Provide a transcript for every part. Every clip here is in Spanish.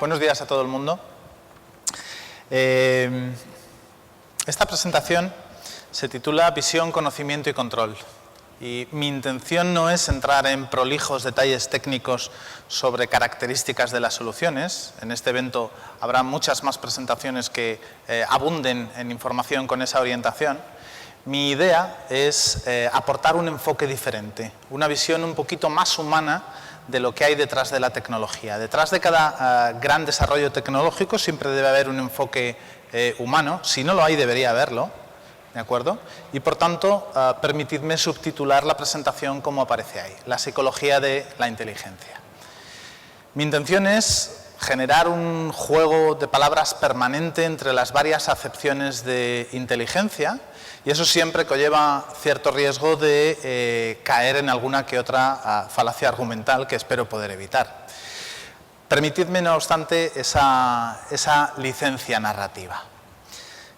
Buenos días a todo el mundo. Esta presentación se titula Visión, Conocimiento y Control. Y mi intención no es entrar en prolijos detalles técnicos sobre características de las soluciones. En este evento habrá muchas más presentaciones que abunden en información con esa orientación. Mi idea es aportar un enfoque diferente, una visión un poquito más humana de lo que hay detrás de la tecnología. Detrás de cada gran desarrollo tecnológico siempre debe haber un enfoque humano. Si no lo hay, debería haberlo, ¿de acuerdo? Y por tanto, permitidme subtitular la presentación como aparece ahí, la psicología de la inteligencia. Mi intención es generar un juego de palabras permanente entre las varias acepciones de inteligencia, y eso siempre conlleva cierto riesgo de caer en alguna que otra falacia argumental que espero poder evitar. Permitidme, no obstante, esa licencia narrativa.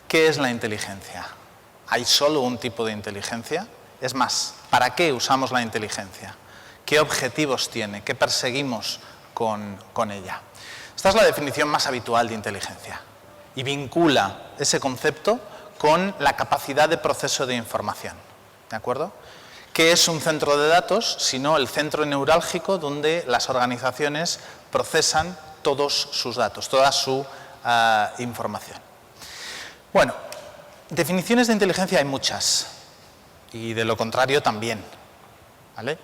¿Qué es la inteligencia? ¿Hay solo un tipo de inteligencia? Es más, ¿para qué usamos la inteligencia? ¿Qué objetivos tiene? ¿Qué perseguimos con ella? Esta es la definición más habitual de inteligencia y vincula ese concepto con la capacidad de proceso de información, ¿de acuerdo? ¿Qué es un centro de datos sino el centro neurálgico donde las organizaciones procesan todos sus datos, toda su información? Bueno, definiciones de inteligencia hay muchas y de lo contrario también, ¿vale?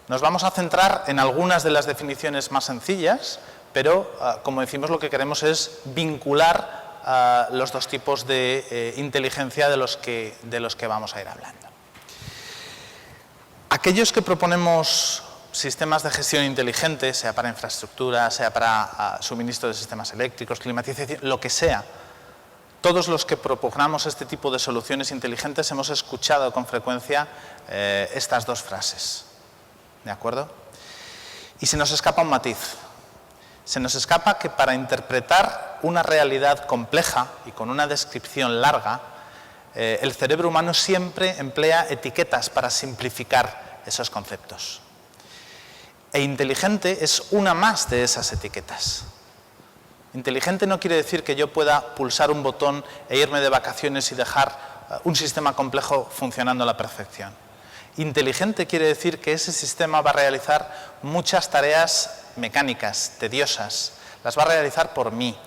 Nos vamos a centrar en algunas de las definiciones más sencillas, pero como decimos, lo que queremos es vincular los dos tipos de inteligencia de los que vamos a ir hablando. Aquellos que proponemos sistemas de gestión inteligente, sea para infraestructura, sea para suministro de sistemas eléctricos, climatización, lo que sea, todos los que propugnamos este tipo de soluciones inteligentes hemos escuchado con frecuencia estas dos frases, ¿de acuerdo? Y se nos escapa un matiz. Se nos escapa que para interpretar una realidad compleja y con una descripción larga, el cerebro humano siempre emplea etiquetas para simplificar esos conceptos. E inteligente es una más de esas etiquetas. Inteligente no quiere decir que yo pueda pulsar un botón e irme de vacaciones y dejar un sistema complejo funcionando a la perfección. Inteligente quiere decir que ese sistema va a realizar muchas tareas mecánicas, tediosas, las va a realizar por mí,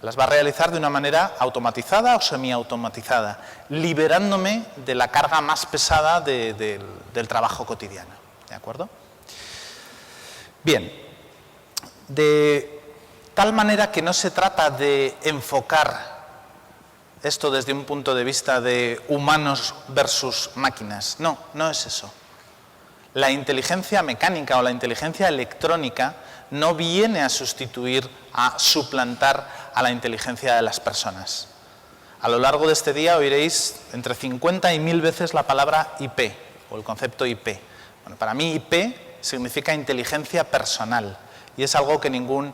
las va a realizar de una manera automatizada o semiautomatizada, liberándome de la carga más pesada del trabajo cotidiano, ¿de acuerdo? Bien, de tal manera que no se trata de enfocar esto desde un punto de vista de humanos versus máquinas, no, no es eso. La inteligencia mecánica o la inteligencia electrónica no viene a sustituir, a suplantar a la inteligencia de las personas. A lo largo de este día oiréis entre 50 y 1000 veces la palabra IP o el concepto IP. Bueno, para mí IP significa inteligencia personal y es algo que ningún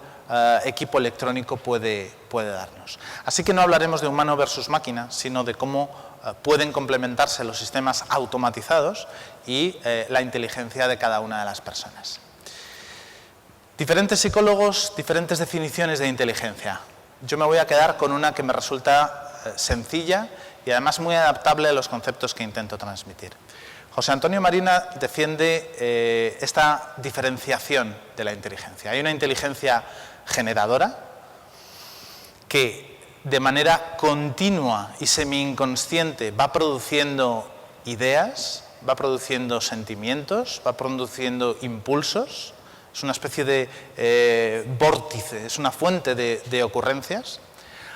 equipo electrónico puede darnos. Así que no hablaremos de humano versus máquina, sino de cómo pueden complementarse los sistemas automatizados y la inteligencia de cada una de las personas. Diferentes psicólogos, diferentes definiciones de inteligencia. Yo me voy a quedar con una que me resulta sencilla y además muy adaptable a los conceptos que intento transmitir. José Antonio Marina defiende esta diferenciación de la inteligencia. Hay una inteligencia generadora que de manera continua y semi-inconsciente va produciendo ideas, va produciendo sentimientos, va produciendo impulsos. Es una especie de vórtice, es una fuente de ocurrencias.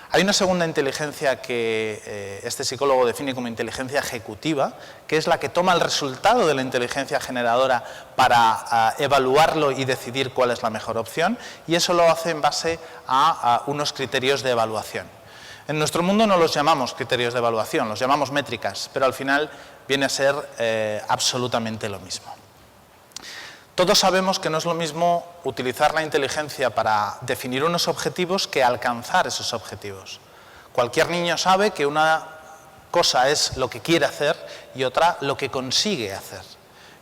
Hay una segunda inteligencia que este psicólogo define como inteligencia ejecutiva, que es la que toma el resultado de la inteligencia generadora para evaluarlo y decidir cuál es la mejor opción, y eso lo hace en base a unos criterios de evaluación. En nuestro mundo no los llamamos criterios de evaluación, los llamamos métricas, pero al final viene a ser absolutamente lo mismo. Todos sabemos que no es lo mismo utilizar la inteligencia para definir unos objetivos que alcanzar esos objetivos. Cualquier niño sabe que una cosa es lo que quiere hacer y otra lo que consigue hacer.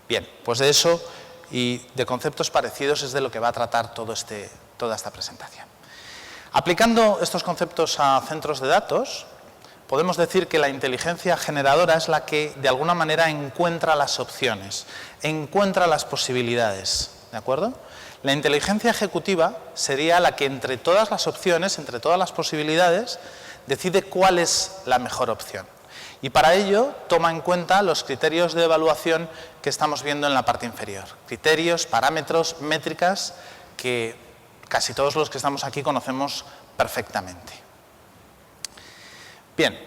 Bien, pues de eso y de conceptos parecidos es de lo que va a tratar toda esta presentación. Aplicando estos conceptos a centros de datos, podemos decir que la inteligencia generadora es la que, de alguna manera, encuentra las opciones, encuentra las posibilidades, ¿de acuerdo? La inteligencia ejecutiva sería la que, entre todas las opciones, entre todas las posibilidades, decide cuál es la mejor opción. Y para ello toma en cuenta los criterios de evaluación que estamos viendo en la parte inferior. Criterios, parámetros, métricas que casi todos los que estamos aquí conocemos perfectamente. Bien,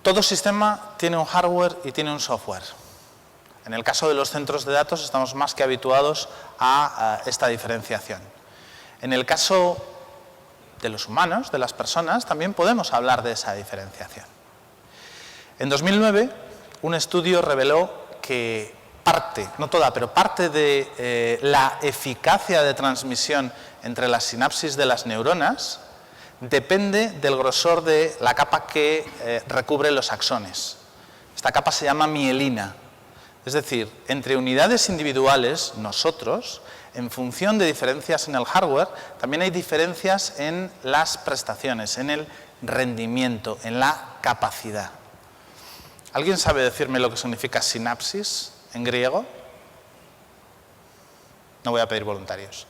todo sistema tiene un hardware y tiene un software. En el caso de los centros de datos estamos más que habituados a esta diferenciación. En el caso de los humanos, de las personas, también podemos hablar de esa diferenciación. En 2009, un estudio reveló que parte, no toda, pero parte de la eficacia de transmisión entre las sinapsis de las neuronas depende del grosor de la capa que recubre los axones. Esta capa se llama mielina. Es decir, entre unidades individuales, nosotros, en función de diferencias en el hardware, también hay diferencias en las prestaciones, en el rendimiento, en la capacidad. ¿Alguien sabe decirme lo que significa sinapsis en griego? No voy a pedir voluntarios.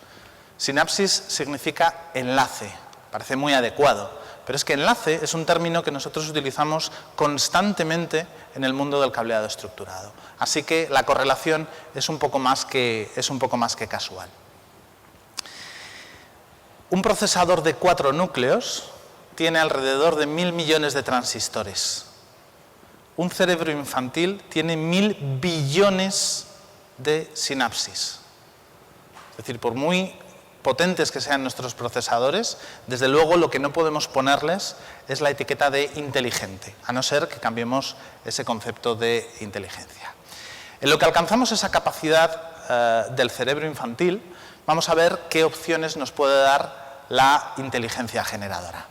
Sinapsis significa enlace, parece muy adecuado, pero es que enlace es un término que nosotros utilizamos constantemente en el mundo del cableado estructurado. Así que la correlación es un poco más que casual. Un procesador de 4 núcleos tiene alrededor de 1.000 millones de transistores. Un cerebro infantil tiene 1.000 billones de sinapsis. Es decir, por muy potentes que sean nuestros procesadores, desde luego lo que no podemos ponerles es la etiqueta de inteligente, a no ser que cambiemos ese concepto de inteligencia. En lo que alcanzamos esa capacidad del cerebro infantil, vamos a ver qué opciones nos puede dar la inteligencia generadora.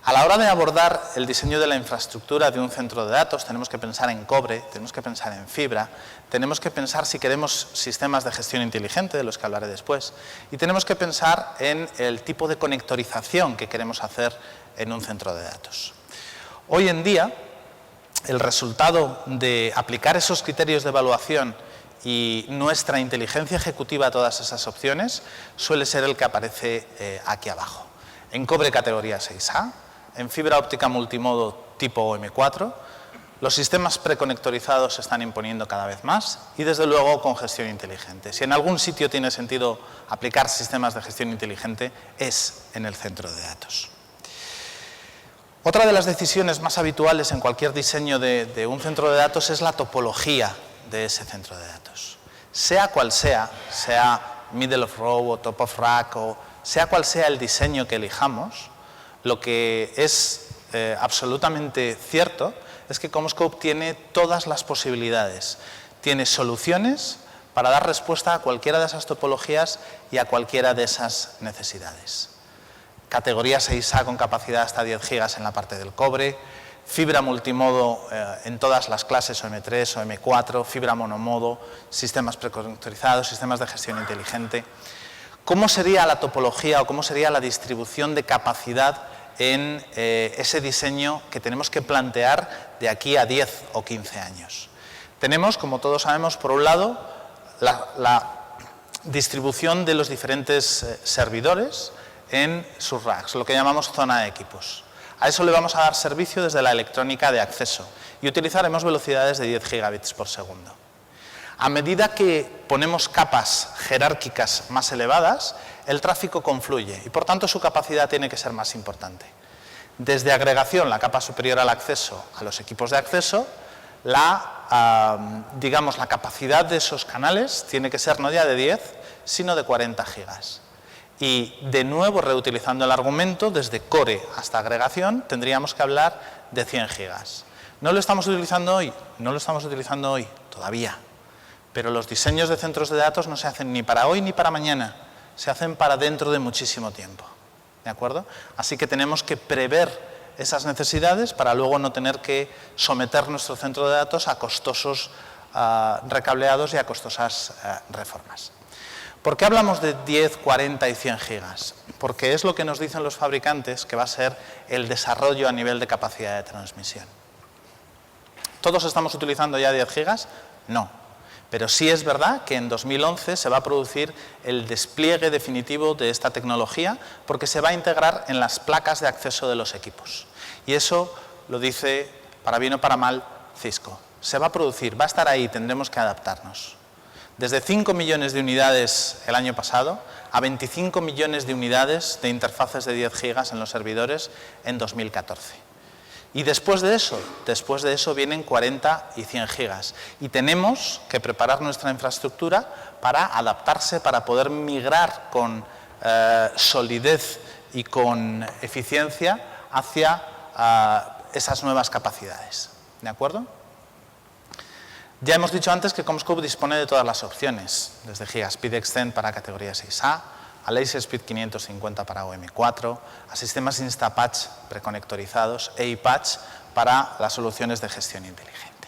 A la hora de abordar el diseño de la infraestructura de un centro de datos, tenemos que pensar en cobre, tenemos que pensar en fibra, tenemos que pensar si queremos sistemas de gestión inteligente, de los que hablaré después, y tenemos que pensar en el tipo de conectorización que queremos hacer en un centro de datos. Hoy en día, el resultado de aplicar esos criterios de evaluación y nuestra inteligencia ejecutiva a todas esas opciones suele ser el que aparece aquí abajo. En cobre categoría 6A, en fibra óptica multimodo tipo M4, los sistemas preconectorizados se están imponiendo cada vez más y, desde luego, con gestión inteligente. Si en algún sitio tiene sentido aplicar sistemas de gestión inteligente, es en el centro de datos. Otra de las decisiones más habituales en cualquier diseño de un centro de datos es la topología de ese centro de datos. Sea cual sea middle of row o top of rack, o sea cual sea el diseño que elijamos, lo que es absolutamente cierto es que CommScope tiene todas las posibilidades, tiene soluciones para dar respuesta a cualquiera de esas topologías y a cualquiera de esas necesidades. Categoría 6A con capacidad hasta 10 gigas en la parte del cobre, fibra multimodo en todas las clases OM3 o M4, fibra monomodo, sistemas preconectorizados, sistemas de gestión inteligente. ¿Cómo sería la topología o cómo sería la distribución de capacidad en ese diseño que tenemos que plantear de aquí a 10 o 15 años? Tenemos, como todos sabemos, por un lado, la distribución de los diferentes servidores en sus racks, lo que llamamos zona de equipos. A eso le vamos a dar servicio desde la electrónica de acceso y utilizaremos velocidades de 10 gigabits por segundo. A medida que ponemos capas jerárquicas más elevadas, el tráfico confluye y, por tanto, su capacidad tiene que ser más importante. Desde agregación, la capa superior al acceso, a los equipos de acceso, la capacidad de esos canales tiene que ser no ya de 10, sino de 40 gigas. Y, de nuevo, reutilizando el argumento, desde core hasta agregación, tendríamos que hablar de 100 gigas. No lo estamos utilizando hoy, todavía. Pero los diseños de centros de datos no se hacen ni para hoy ni para mañana, se hacen para dentro de muchísimo tiempo. ¿De acuerdo? Así que tenemos que prever esas necesidades para luego no tener que someter nuestro centro de datos a costosos recableados y a costosas reformas. ¿Por qué hablamos de 10, 40 y 100 gigas? Porque es lo que nos dicen los fabricantes que va a ser el desarrollo a nivel de capacidad de transmisión. ¿Todos estamos utilizando ya 10 gigas? No. Pero sí es verdad que en 2011 se va a producir el despliegue definitivo de esta tecnología porque se va a integrar en las placas de acceso de los equipos. Y eso lo dice, para bien o para mal, Cisco. Se va a producir, va a estar ahí, tendremos que adaptarnos. Desde 5 millones de unidades el año pasado a 25 millones de unidades de interfaces de 10 gigas en los servidores en 2014. Y después de eso vienen 40 y 100 gigas. Y tenemos que preparar nuestra infraestructura para adaptarse, para poder migrar con solidez y con eficiencia hacia esas nuevas capacidades. ¿De acuerdo? Ya hemos dicho antes que CommScope dispone de todas las opciones, desde Gigaspeed Extend para categoría 6A, a LaserSpeed 550 para OM4, a sistemas Instapatch preconectorizados e iPatch para las soluciones de gestión inteligente.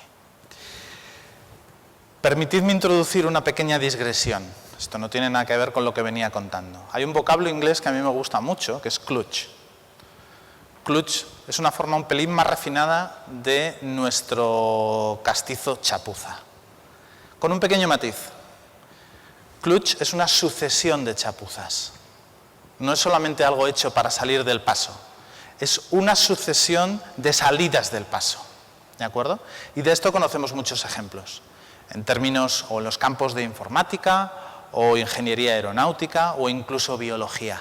Permitidme introducir una pequeña digresión. Esto no tiene nada que ver con lo que venía contando. Hay un vocablo inglés que a mí me gusta mucho, que es clutch. Clutch es una forma un pelín más refinada de nuestro castizo chapuza. Con un pequeño matiz. Clutch es una sucesión de chapuzas. No es solamente algo hecho para salir del paso. Es una sucesión de salidas del paso. ¿De acuerdo? Y de esto conocemos muchos ejemplos. En términos o en los campos de informática, o ingeniería aeronáutica, o incluso biología.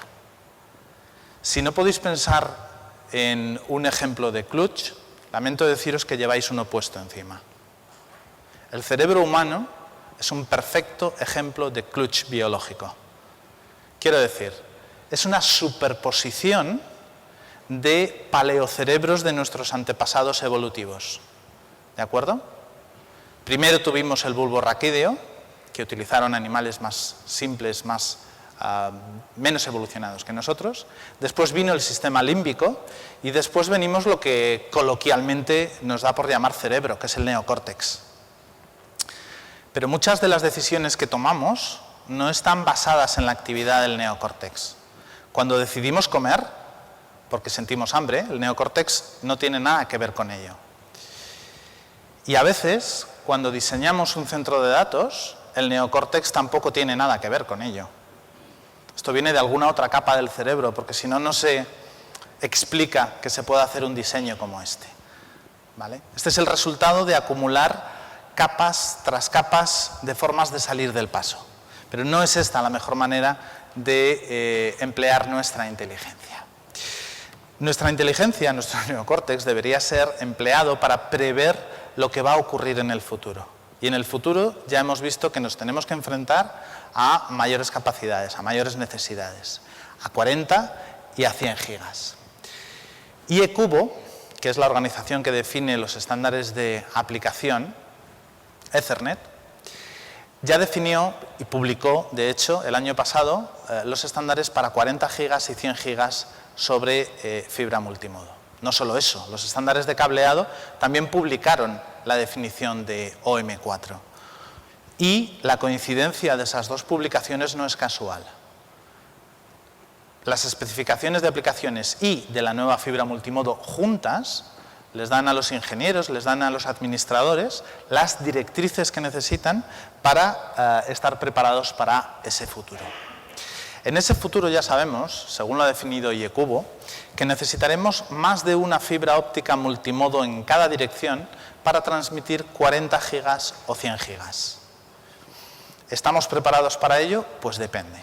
Si no podéis pensar en un ejemplo de clutch, lamento deciros que lleváis uno puesto encima. El cerebro humano es un perfecto ejemplo de clutch biológico. Quiero decir, es una superposición de paleocerebros de nuestros antepasados evolutivos. ¿De acuerdo? Primero tuvimos el bulbo raquídeo, que utilizaron animales más simples, menos evolucionados que nosotros. Después vino el sistema límbico y después venimos lo que coloquialmente nos da por llamar cerebro, que es el neocórtex. Pero muchas de las decisiones que tomamos no están basadas en la actividad del neocórtex. Cuando decidimos comer, porque sentimos hambre, el neocórtex no tiene nada que ver con ello. Y a veces, cuando diseñamos un centro de datos, el neocórtex tampoco tiene nada que ver con ello. Esto viene de alguna otra capa del cerebro, porque si no, no se explica que se pueda hacer un diseño como este. ¿Vale? Este es el resultado de acumular capas tras capas de formas de salir del paso. Pero no es esta la mejor manera de emplear nuestra inteligencia. Nuestra inteligencia, nuestro neocórtex, debería ser empleado para prever lo que va a ocurrir en el futuro. Y en el futuro ya hemos visto que nos tenemos que enfrentar a mayores capacidades, a mayores necesidades, a 40 y a 100 gigas. IECubo, que es la organización que define los estándares de aplicación, Ethernet, ya definió y publicó, de hecho, el año pasado, los estándares para 40 gigas y 100 gigas sobre fibra multimodo. No solo eso, los estándares de cableado también publicaron la definición de OM4. Y la coincidencia de esas dos publicaciones no es casual. Las especificaciones de aplicaciones y de la nueva fibra multimodo juntas les dan a los ingenieros, les dan a los administradores las directrices que necesitan para estar preparados para ese futuro. En ese futuro ya sabemos, según lo ha definido IECubo, que necesitaremos más de una fibra óptica multimodo en cada dirección para transmitir 40 gigas o 100 gigas. ¿Estamos preparados para ello? Pues depende.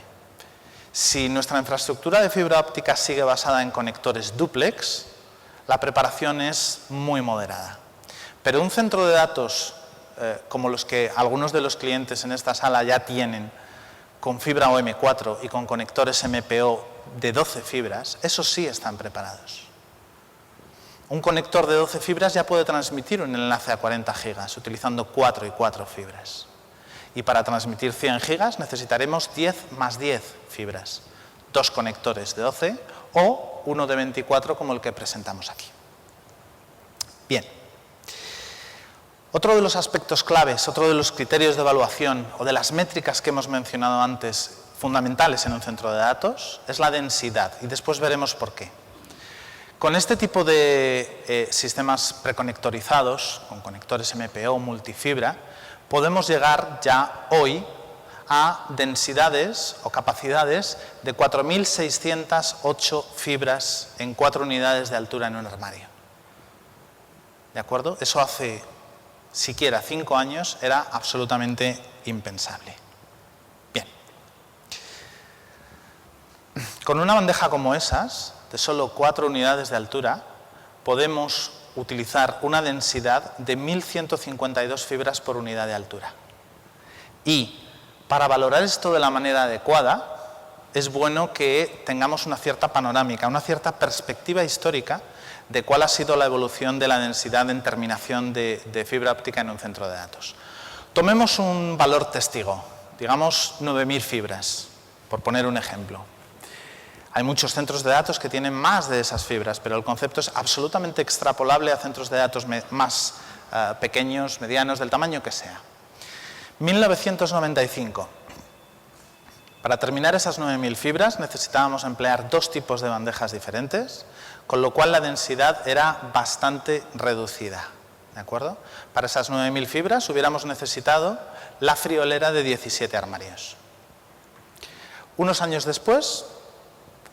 Si nuestra infraestructura de fibra óptica sigue basada en conectores dúplex, la preparación es muy moderada. Pero un centro de datos como los que algunos de los clientes en esta sala ya tienen, con fibra OM4 y con conectores MPO de 12 fibras, esos sí están preparados. Un conector de 12 fibras ya puede transmitir un enlace a 40 gigas utilizando 4 y 4 fibras. Y para transmitir 100 gigas necesitaremos 10 más 10 fibras. 2 conectores de 12 o uno de 24 como el que presentamos aquí. Bien. Otro de los aspectos claves, otro de los criterios de evaluación o de las métricas que hemos mencionado antes, fundamentales en un centro de datos, es la densidad, y después veremos por qué. Con este tipo de sistemas preconectorizados, con conectores MPO, multifibra, podemos llegar ya hoy a densidades o capacidades de 4.608 fibras en 4 unidades de altura en un armario. ¿De acuerdo? Eso hace siquiera 5 años era absolutamente impensable. Bien. Con una bandeja como esas, de solo 4 unidades de altura, podemos utilizar una densidad de 1.152 fibras por unidad de altura. Y para valorar esto de la manera adecuada, es bueno que tengamos una cierta panorámica, una cierta perspectiva histórica de cuál ha sido la evolución de la densidad en terminación de fibra óptica en un centro de datos. Tomemos un valor testigo, digamos 9.000 fibras, por poner un ejemplo. Hay muchos centros de datos que tienen más de esas fibras, pero el concepto es absolutamente extrapolable a centros de datos más pequeños, medianos, del tamaño que sea. 1995. Para terminar esas 9.000 fibras necesitábamos emplear 2 tipos de bandejas diferentes, con lo cual la densidad era bastante reducida. ¿De acuerdo? Para esas 9.000 fibras hubiéramos necesitado la friolera de 17 armarios. Unos años después,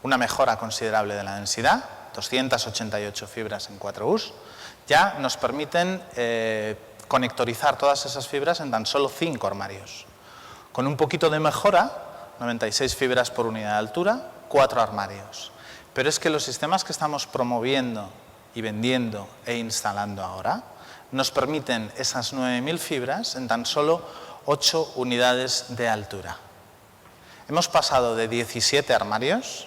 una mejora considerable de la densidad, 288 fibras en 4 U's, ya nos permiten conectorizar todas esas fibras en tan solo 5 armarios. Con un poquito de mejora, 96 fibras por unidad de altura, 4 armarios. Pero es que los sistemas que estamos promoviendo y vendiendo e instalando ahora nos permiten esas 9.000 fibras en tan solo 8 unidades de altura. Hemos pasado de 17 armarios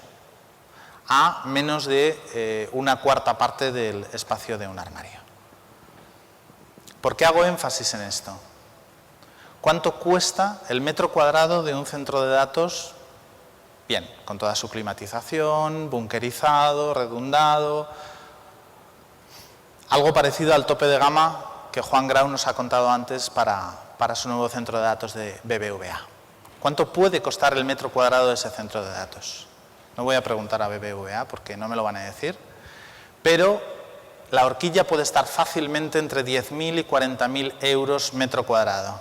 a menos de una cuarta parte del espacio de un armario. ¿Por qué hago énfasis en esto? ¿Cuánto cuesta el metro cuadrado de un centro de datos? Bien, con toda su climatización, bunkerizado, redundado. Algo parecido al tope de gama que Juan Grau nos ha contado antes para su nuevo centro de datos de BBVA. ¿Cuánto puede costar el metro cuadrado de ese centro de datos? No voy a preguntar a BBVA porque no me lo van a decir, pero la horquilla puede estar fácilmente entre 10.000 y 40.000 euros metro cuadrado.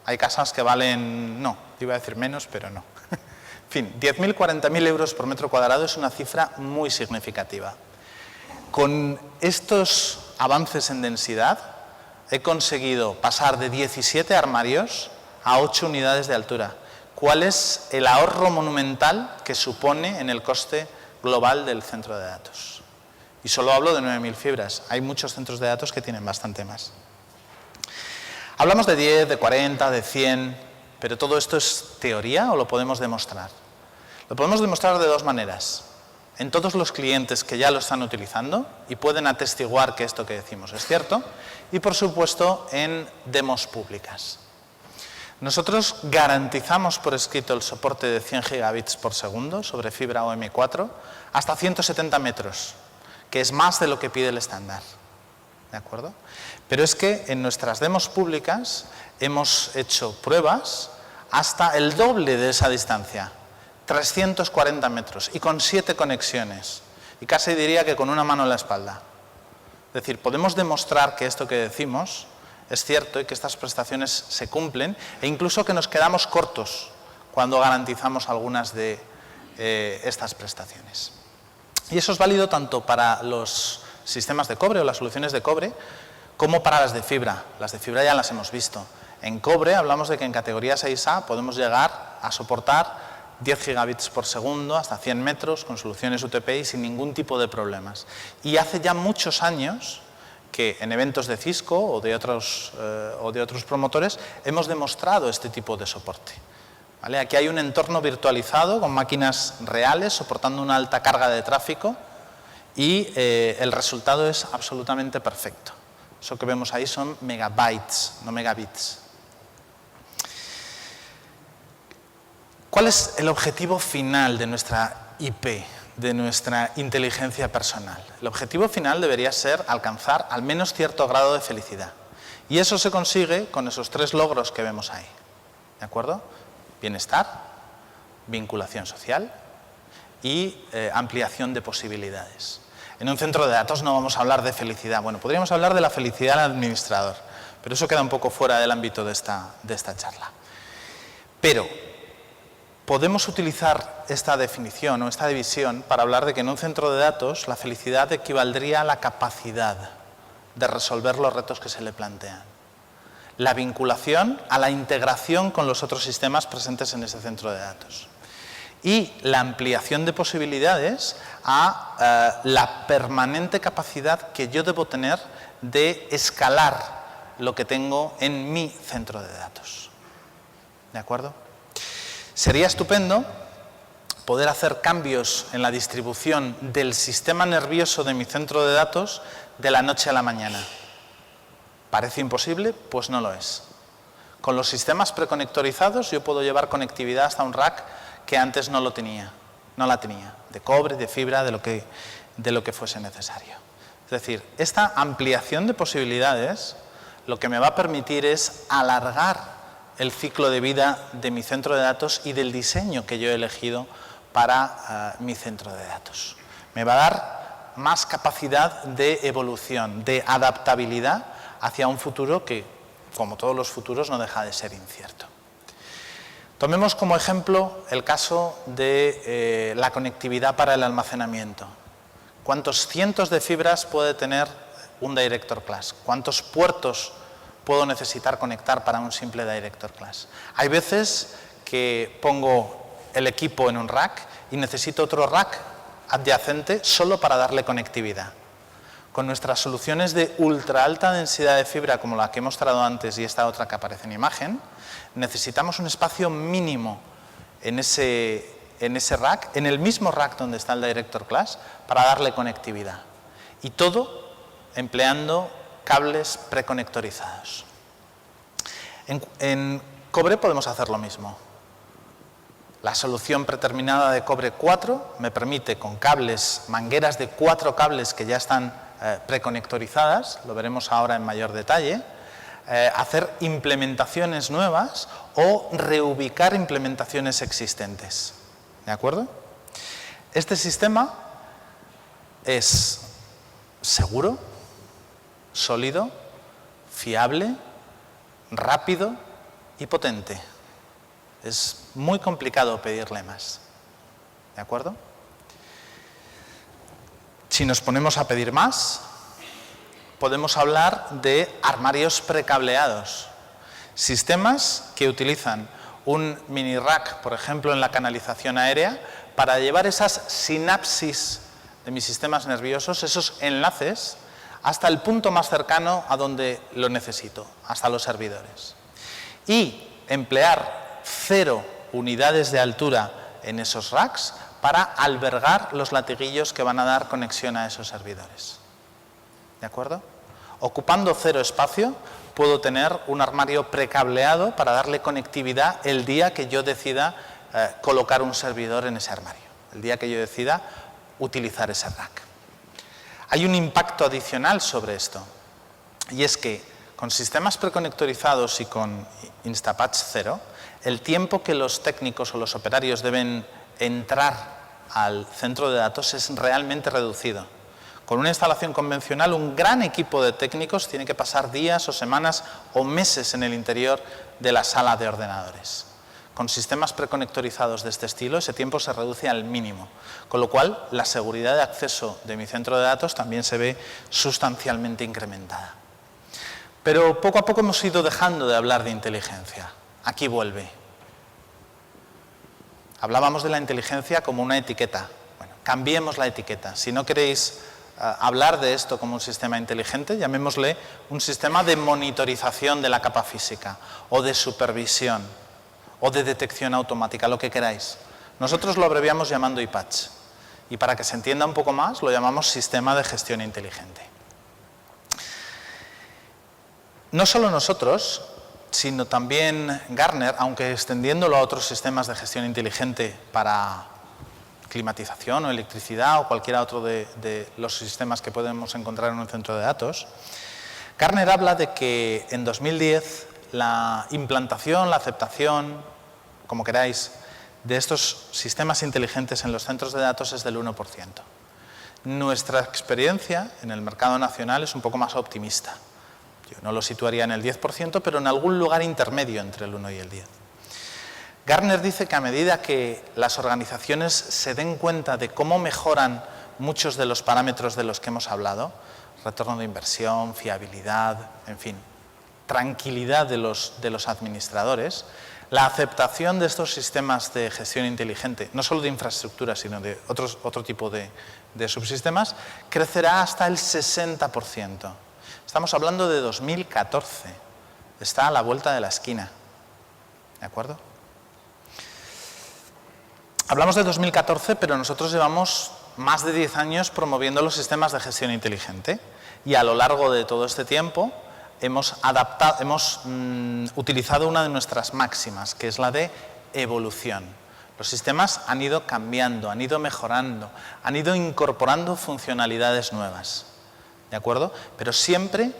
Hay casas que valen, no, iba a decir menos, pero no. En fin, 10.000, 40.000 euros por metro cuadrado es una cifra muy significativa. Con estos avances en densidad he conseguido pasar de 17 armarios a 8 unidades de altura. ¿Cuál es el ahorro monumental que supone en el coste global del centro de datos? Y solo hablo de 9.000 fibras. Hay muchos centros de datos que tienen bastante más. Hablamos de 10, de 40, de 100, pero ¿todo esto es teoría o lo podemos demostrar? Lo podemos demostrar de 2 maneras. En todos los clientes que ya lo están utilizando y pueden atestiguar que esto que decimos es cierto, y por supuesto en demos públicas. Nosotros garantizamos por escrito el soporte de 100 gigabits por segundo sobre fibra OM4 hasta 170 metros, que es más de lo que pide el estándar. ¿De acuerdo? Pero es que en nuestras demos públicas hemos hecho pruebas hasta el doble de esa distancia, 340 metros, y con 7 conexiones. Y casi diría que con una mano en la espalda. Es decir, podemos demostrar que esto que decimos es cierto y que estas prestaciones se cumplen, e incluso que nos quedamos cortos cuando garantizamos algunas de estas prestaciones. Y eso es válido tanto para los sistemas de cobre o las soluciones de cobre, como para las de fibra. Las de fibra ya las hemos visto. En cobre hablamos de que en categoría 6A podemos llegar a soportar 10 gigabits por segundo hasta 100 metros con soluciones UTP sin ningún tipo de problemas. Y hace ya muchos años que en eventos de Cisco o de otros promotores hemos demostrado este tipo de soporte. ¿Vale? Aquí hay un entorno virtualizado con máquinas reales soportando una alta carga de tráfico y el resultado es absolutamente perfecto. Eso que vemos ahí son megabytes, no megabits. ¿Cuál es el objetivo final de nuestra IP, de nuestra inteligencia personal? El objetivo final debería ser alcanzar al menos cierto grado de felicidad. Y eso se consigue con esos 3 logros que vemos ahí. ¿De acuerdo? Bienestar, vinculación social y ampliación de posibilidades. En un centro de datos no vamos a hablar de felicidad. Bueno, podríamos hablar de la felicidad del administrador, pero eso queda un poco fuera del ámbito de esta charla. Pero podemos utilizar esta definición o esta división para hablar de que en un centro de datos la felicidad equivaldría a la capacidad de resolver los retos que se le plantean. La vinculación a la integración con los otros sistemas presentes en ese centro de datos. Y la ampliación de posibilidades a la permanente capacidad que yo debo tener de escalar lo que tengo en mi centro de datos. ¿De acuerdo? Sería estupendo poder hacer cambios en la distribución del sistema nervioso de mi centro de datos de la noche a la mañana. ¿Parece imposible? Pues no lo es. Con los sistemas preconectorizados yo puedo llevar conectividad hasta un rack que antes no la tenía, de cobre, de fibra, de lo que fuese necesario. Es decir, esta ampliación de posibilidades lo que me va a permitir es alargar el ciclo de vida de mi centro de datos y del diseño que yo he elegido para mi centro de datos. Me va a dar más capacidad de evolución, de adaptabilidad hacia un futuro que, como todos los futuros, no deja de ser incierto. Tomemos como ejemplo el caso de la conectividad para el almacenamiento. ¿Cuántos cientos de fibras puede tener un Director Class? ¿Cuántos puertos puedo necesitar conectar para un simple Director Class? Hay veces que pongo el equipo en un rack y necesito otro rack adyacente solo para darle conectividad. Con nuestras soluciones de ultra alta densidad de fibra, como la que he mostrado antes y esta otra que aparece en imagen, necesitamos un espacio mínimo en ese rack, en el mismo rack donde está el Director Class, para darle conectividad. Y todo empleando cables preconectorizados. En cobre podemos hacer lo mismo. La solución predeterminada de cobre 4 me permite, con cables, mangueras de 4 cables que ya están preconectorizadas, lo veremos ahora en mayor detalle, hacer implementaciones nuevas o reubicar implementaciones existentes. ¿De acuerdo? Este sistema es seguro, sólido, fiable, rápido y potente. Es muy complicado pedirle más. ¿De acuerdo? Si nos ponemos a pedir más, podemos hablar de armarios precableados. Sistemas que utilizan un mini rack, por ejemplo, en la canalización aérea, para llevar esas sinapsis de mis sistemas nerviosos, esos enlaces, hasta el punto más cercano a donde lo necesito, hasta los servidores. Y emplear 0 unidades de altura en esos racks para albergar los latiguillos que van a dar conexión a esos servidores. ¿De acuerdo? Ocupando 0 espacio, puedo tener un armario precableado para darle conectividad el día que yo decida colocar un servidor en ese armario, el día que yo decida utilizar ese rack. Hay un impacto adicional sobre esto, y es que con sistemas preconectorizados y con Instapatch 0, el tiempo que los técnicos o los operarios deben entrar al centro de datos es realmente reducido. Con una instalación convencional, un gran equipo de técnicos tiene que pasar días o semanas o meses en el interior de la sala de ordenadores. Con sistemas preconectorizados de este estilo, ese tiempo se reduce al mínimo, con lo cual la seguridad de acceso de mi centro de datos también se ve sustancialmente incrementada. Pero poco a poco hemos ido dejando de hablar de inteligencia. Aquí vuelve. Hablábamos de la inteligencia como una etiqueta. Bueno, cambiemos la etiqueta. Si no queréis hablar de esto como un sistema inteligente, llamémosle un sistema de monitorización de la capa física, o de supervisión, o de detección automática, lo que queráis. Nosotros lo abreviamos llamando IPATCH. Y para que se entienda un poco más, lo llamamos sistema de gestión inteligente. No solo nosotros, sino también Gartner, aunque extendiéndolo a otros sistemas de gestión inteligente para climatización o electricidad o cualquier otro de los sistemas que podemos encontrar en un centro de datos, Gartner habla de que en 2010 la implantación, la aceptación, como queráis, de estos sistemas inteligentes en los centros de datos es del 1%. Nuestra experiencia en el mercado nacional es un poco más optimista. Yo no lo situaría en el 10%, pero en algún lugar intermedio entre el 1 y el 10. Gartner dice que a medida que las organizaciones se den cuenta de cómo mejoran muchos de los parámetros de los que hemos hablado, retorno de inversión, fiabilidad, en fin, tranquilidad de los administradores, la aceptación de estos sistemas de gestión inteligente, no solo de infraestructura, sino de otro tipo de subsistemas, crecerá hasta el 60%. Estamos hablando de 2014. Está a la vuelta de la esquina. ¿De acuerdo? Hablamos de 2014, pero nosotros llevamos más de 10 años promoviendo los sistemas de gestión inteligente y a lo largo de todo este tiempo hemos utilizado una de nuestras máximas, que es la de evolución. Los sistemas han ido cambiando, han ido mejorando, han ido incorporando funcionalidades nuevas, ¿de acuerdo? Pero siempre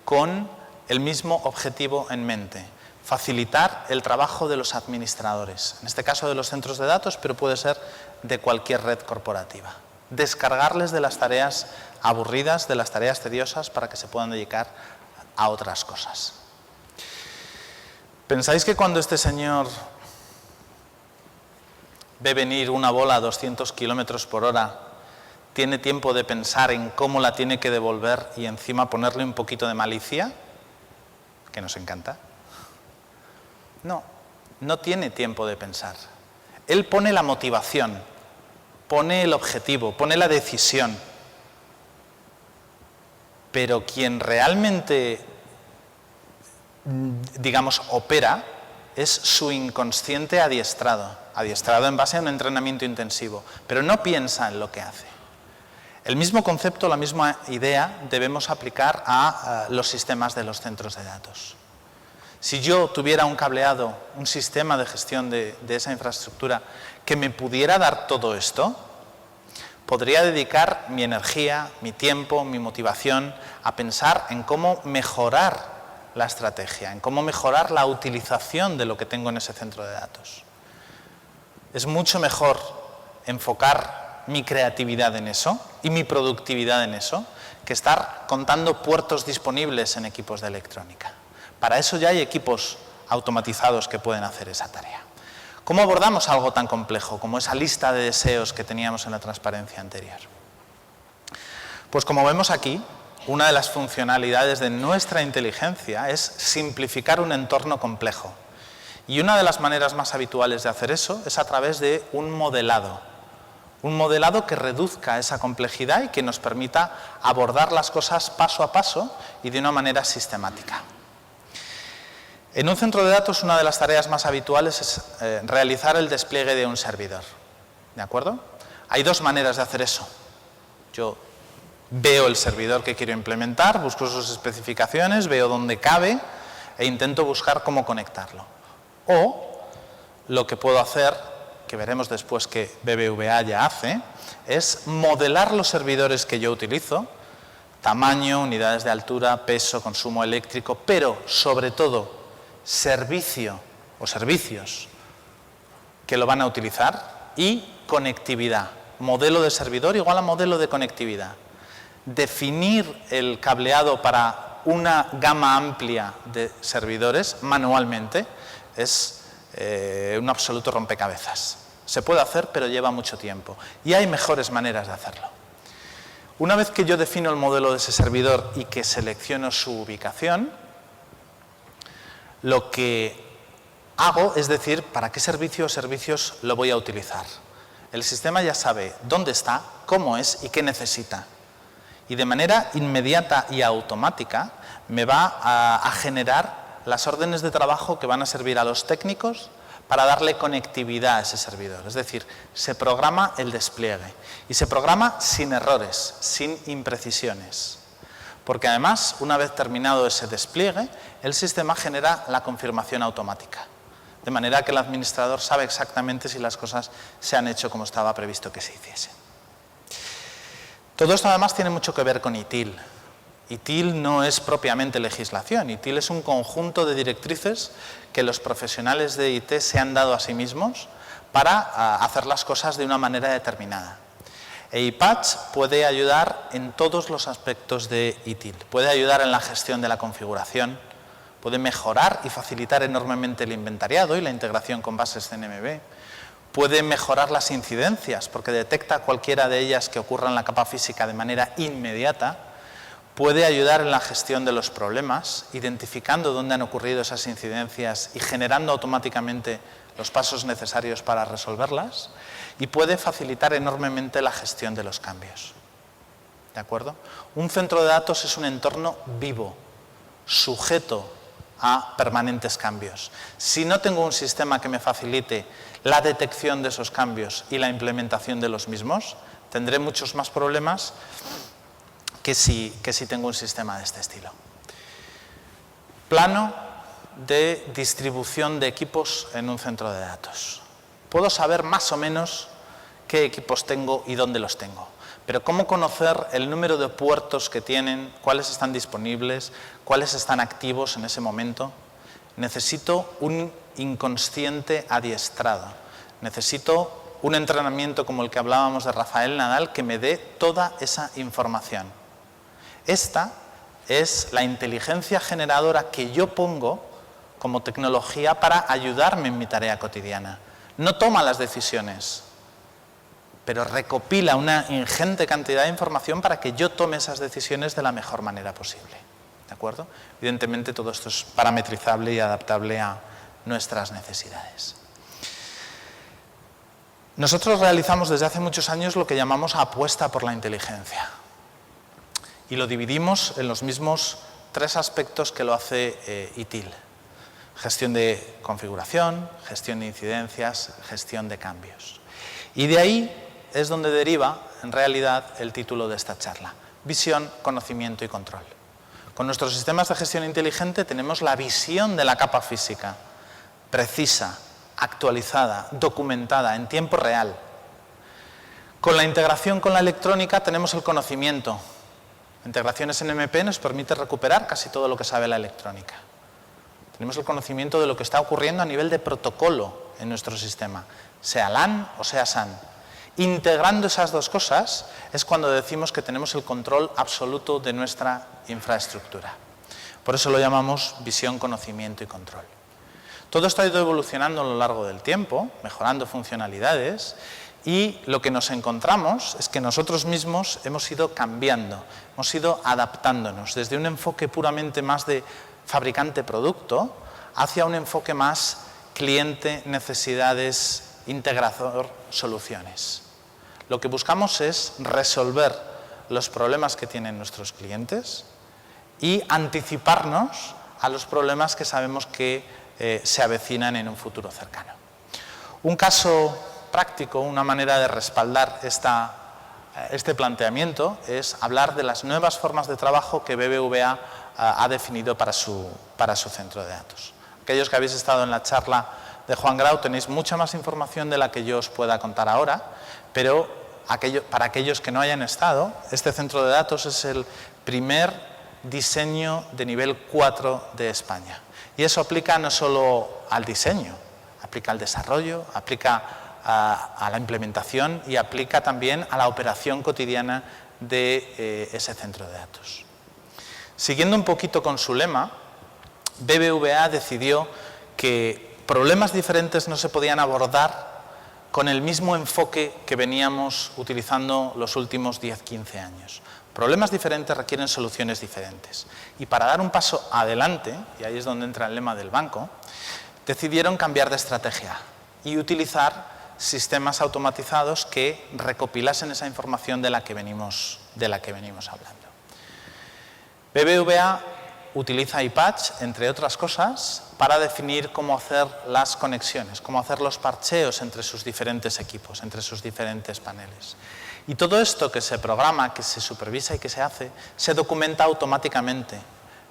con el mismo objetivo en mente: facilitar el trabajo de los administradores, en este caso de los centros de datos, pero puede ser de cualquier red corporativa. Descargarles de las tareas aburridas, de las tareas tediosas, para que se puedan dedicar a otras cosas. ¿Pensáis que cuando este señor ve venir una bola a 200 kilómetros por hora, tiene tiempo de pensar en cómo la tiene que devolver y encima ponerle un poquito de malicia? Que nos encanta. No, no tiene tiempo de pensar. Él pone la motivación, pone el objetivo, pone la decisión. Pero quien realmente, digamos, opera es su inconsciente adiestrado en base a un entrenamiento intensivo, pero no piensa en lo que hace. El mismo concepto, la misma idea debemos aplicar a los sistemas de los centros de datos. Si yo tuviera un cableado, un sistema de gestión de esa infraestructura que me pudiera dar todo esto, podría dedicar mi energía, mi tiempo, mi motivación a pensar en cómo mejorar la estrategia, en cómo mejorar la utilización de lo que tengo en ese centro de datos. Es mucho mejor enfocar mi creatividad en eso y mi productividad en eso que estar contando puertos disponibles en equipos de electrónica. Para eso ya hay equipos automatizados que pueden hacer esa tarea. ¿Cómo abordamos algo tan complejo como esa lista de deseos que teníamos en la transparencia anterior? Pues como vemos aquí, una de las funcionalidades de nuestra inteligencia es simplificar un entorno complejo. Y una de las maneras más habituales de hacer eso es a través de un modelado que reduzca esa complejidad y que nos permita abordar las cosas paso a paso y de una manera sistemática. En un centro de datos, una de las tareas más habituales es realizar el despliegue de un servidor. ¿De acuerdo? Hay dos maneras de hacer eso. Yo veo el servidor que quiero implementar, busco sus especificaciones, veo dónde cabe e intento buscar cómo conectarlo. O lo que puedo hacer, que veremos después que BBVA ya hace, es modelar los servidores que yo utilizo, tamaño, unidades de altura, peso, consumo eléctrico, pero sobre todo servicio o servicios que lo van a utilizar y conectividad. Modelo de servidor igual a modelo de conectividad. Definir el cableado para una gama amplia de servidores manualmente es un absoluto rompecabezas. Se puede hacer, pero lleva mucho tiempo. Y hay mejores maneras de hacerlo. Una vez que yo defino el modelo de ese servidor y que selecciono su ubicación, lo que hago es decir para qué servicio o servicios lo voy a utilizar. El sistema ya sabe dónde está, cómo es y qué necesita. Y de manera inmediata y automática me va a generar las órdenes de trabajo que van a servir a los técnicos para darle conectividad a ese servidor. Es decir, se programa el despliegue y se programa sin errores, sin imprecisiones. Porque además, una vez terminado ese despliegue, el sistema genera la confirmación automática. De manera que el administrador sabe exactamente si las cosas se han hecho como estaba previsto que se hiciesen. Todo esto además tiene mucho que ver con ITIL. ITIL no es propiamente legislación, ITIL es un conjunto de directrices que los profesionales de IT se han dado a sí mismos para hacer las cosas de una manera determinada. EIPatch puede ayudar en todos los aspectos de ITIL. Puede ayudar en la gestión de la configuración, puede mejorar y facilitar enormemente el inventariado y la integración con bases CNMB, puede mejorar las incidencias porque detecta cualquiera de ellas que ocurra en la capa física de manera inmediata, puede ayudar en la gestión de los problemas, identificando dónde han ocurrido esas incidencias y generando automáticamente los pasos necesarios para resolverlas, y puede facilitar enormemente la gestión de los cambios. ¿De acuerdo? Un centro de datos es un entorno vivo, sujeto a permanentes cambios. Si no tengo un sistema que me facilite la detección de esos cambios y la implementación de los mismos, tendré muchos más problemas que si tengo un sistema de este estilo. Plano de distribución de equipos en un centro de datos. Puedo saber más o menos qué equipos tengo y dónde los tengo, pero ¿cómo conocer el número de puertos que tienen, cuáles están disponibles, cuáles están activos en ese momento? Necesito un inconsciente adiestrado, necesito un entrenamiento como el que hablábamos de Rafael Nadal que me dé toda esa información. Esta es la inteligencia generadora que yo pongo como tecnología para ayudarme en mi tarea cotidiana. No toma las decisiones, pero recopila una ingente cantidad de información para que yo tome esas decisiones de la mejor manera posible. ¿De acuerdo? Evidentemente todo esto es parametrizable y adaptable a nuestras necesidades. Nosotros realizamos desde hace muchos años lo que llamamos apuesta por la inteligencia. Y lo dividimos en los mismos 3 aspectos que lo hace ITIL. Gestión de configuración, gestión de incidencias, gestión de cambios. Y de ahí es donde deriva, en realidad, el título de esta charla. Visión, conocimiento y control. Con nuestros sistemas de gestión inteligente tenemos la visión de la capa física, precisa, actualizada, documentada, en tiempo real. Con la integración con la electrónica tenemos el conocimiento. Integraciones en MP nos permite recuperar casi todo lo que sabe la electrónica. Tenemos el conocimiento de lo que está ocurriendo a nivel de protocolo en nuestro sistema, sea LAN o sea SAN. Integrando esas dos cosas es cuando decimos que tenemos el control absoluto de nuestra infraestructura. Por eso lo llamamos visión, conocimiento y control. Todo esto ha ido evolucionando a lo largo del tiempo, mejorando funcionalidades, y lo que nos encontramos es que nosotros mismos hemos ido cambiando, hemos ido adaptándonos desde un enfoque puramente más de fabricante-producto hacia un enfoque más cliente, necesidades, integrador, soluciones. Lo que buscamos es resolver los problemas que tienen nuestros clientes y anticiparnos a los problemas que sabemos que se avecinan en un futuro cercano. Un caso práctico, una manera de respaldar este planteamiento es hablar de las nuevas formas de trabajo que BBVA ha definido para su centro de datos. Aquellos que habéis estado en la charla de Juan Grau tenéis mucha más información de la que yo os pueda contar ahora, pero para aquellos que no hayan estado, este centro de datos es el primer diseño de nivel 4 de España. Y eso aplica no solo al diseño, aplica al desarrollo, aplica a la implementación y aplica también a la operación cotidiana de ese centro de datos. Siguiendo un poquito con su lema, BBVA decidió que problemas diferentes no se podían abordar con el mismo enfoque que veníamos utilizando los últimos 10-15 años. Problemas diferentes requieren soluciones diferentes. Y para dar un paso adelante, y ahí es donde entra el lema del banco, decidieron cambiar de estrategia y utilizar sistemas automatizados que recopilasen esa información de la que venimos hablando. BBVA utiliza EIPatch, entre otras cosas, para definir cómo hacer las conexiones, cómo hacer los parcheos entre sus diferentes equipos, entre sus diferentes paneles. Y todo esto que se programa, que se supervisa y que se hace, se documenta automáticamente.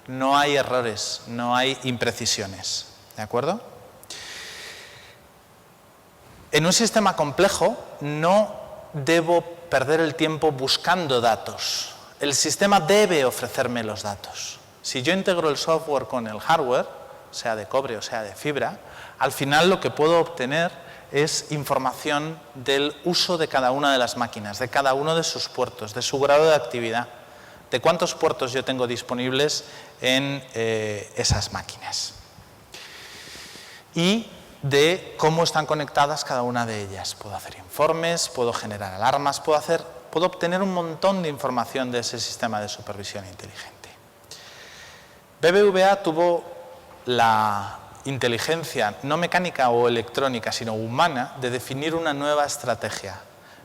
No hay errores, no hay imprecisiones. ¿De acuerdo? En un sistema complejo no debo perder el tiempo buscando datos. el sistema debe ofrecerme los datos. Si yo integro el software con el hardware, sea de cobre o sea de fibra, al final lo que puedo obtener es información del uso de cada una de las máquinas, de cada uno de sus puertos, de su grado de actividad, de cuántos puertos yo tengo disponibles en esas máquinas y de cómo están conectadas cada una de ellas. Puedo hacer informes, puedo generar alarmas, puedo obtener un montón de información de ese sistema de supervisión inteligente. BBVA tuvo la inteligencia no mecánica o electrónica, sino humana, de definir una nueva estrategia,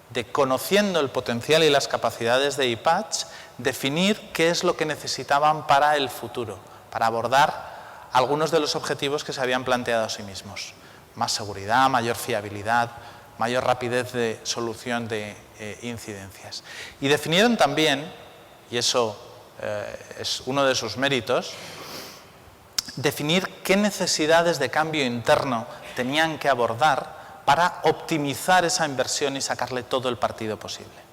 de, conociendo el potencial y las capacidades de iPatch, definir qué es lo que necesitaban para el futuro, para abordar algunos de los objetivos que se habían planteado a sí mismos. Más seguridad, mayor fiabilidad, mayor rapidez de solución de incidencias. Y definieron también, y eso es uno de sus méritos, definir qué necesidades de cambio interno tenían que abordar para optimizar esa inversión y sacarle todo el partido posible.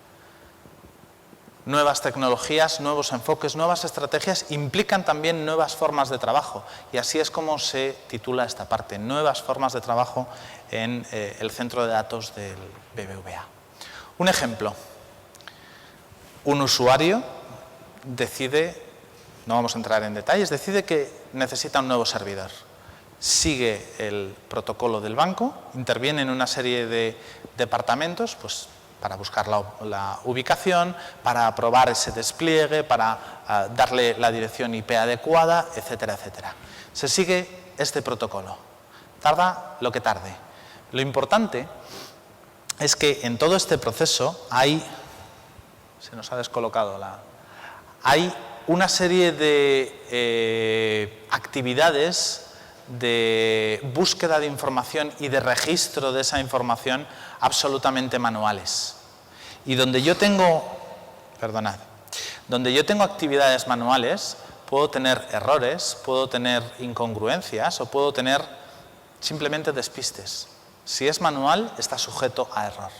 Nuevas tecnologías, nuevos enfoques, nuevas estrategias implican también nuevas formas de trabajo, y así es como se titula esta parte, nuevas formas de trabajo en el centro de datos del BBVA. Un ejemplo, un usuario decide, no vamos a entrar en detalles, decide que necesita un nuevo servidor. Sigue el protocolo del banco, interviene en una serie de departamentos, pues para buscar la ubicación, para aprobar ese despliegue, para darle la dirección IP adecuada, etcétera, etcétera. Se sigue este protocolo. Tarda lo que tarde. Lo importante es que en todo este proceso se nos ha descolocado hay una serie de actividades de búsqueda de información y de registro de esa información absolutamente manuales. Y donde yo tengo actividades manuales, puedo tener errores, puedo tener incongruencias o puedo tener simplemente despistes. Si es manual, está sujeto a error.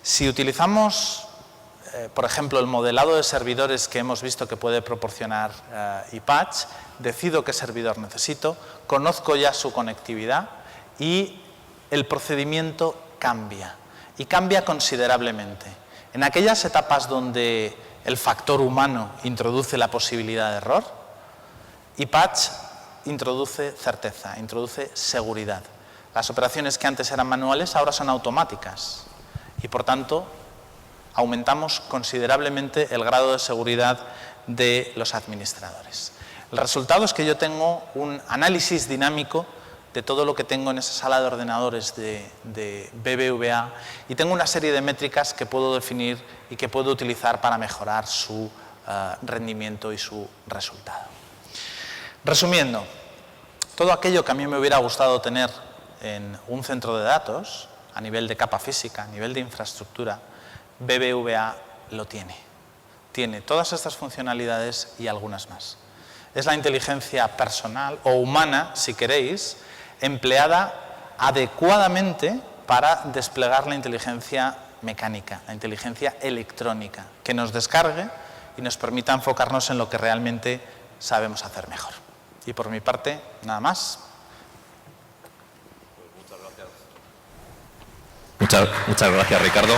Si utilizamos, por ejemplo, el modelado de servidores que hemos visto que puede proporcionar iPatch, decido qué servidor necesito, conozco ya su conectividad y el procedimiento cambia, y cambia considerablemente. En aquellas etapas donde el factor humano introduce la posibilidad de error, iPatch introduce certeza, introduce seguridad. Las operaciones que antes eran manuales ahora son automáticas y, por tanto, aumentamos considerablemente el grado de seguridad de los administradores. El resultado es que yo tengo un análisis dinámico de todo lo que tengo en esa sala de ordenadores de BBVA y tengo una serie de métricas que puedo definir y que puedo utilizar para mejorar su rendimiento y su resultado. Resumiendo, todo aquello que a mí me hubiera gustado tener en un centro de datos, a nivel de capa física, a nivel de infraestructura, BBVA lo tiene. Tiene todas estas funcionalidades y algunas más. Es la inteligencia personal o humana, si queréis, empleada adecuadamente para desplegar la inteligencia mecánica, la inteligencia electrónica, que nos descargue y nos permita enfocarnos en lo que realmente sabemos hacer mejor. Y por mi parte, nada más. Muchas gracias, Ricardo.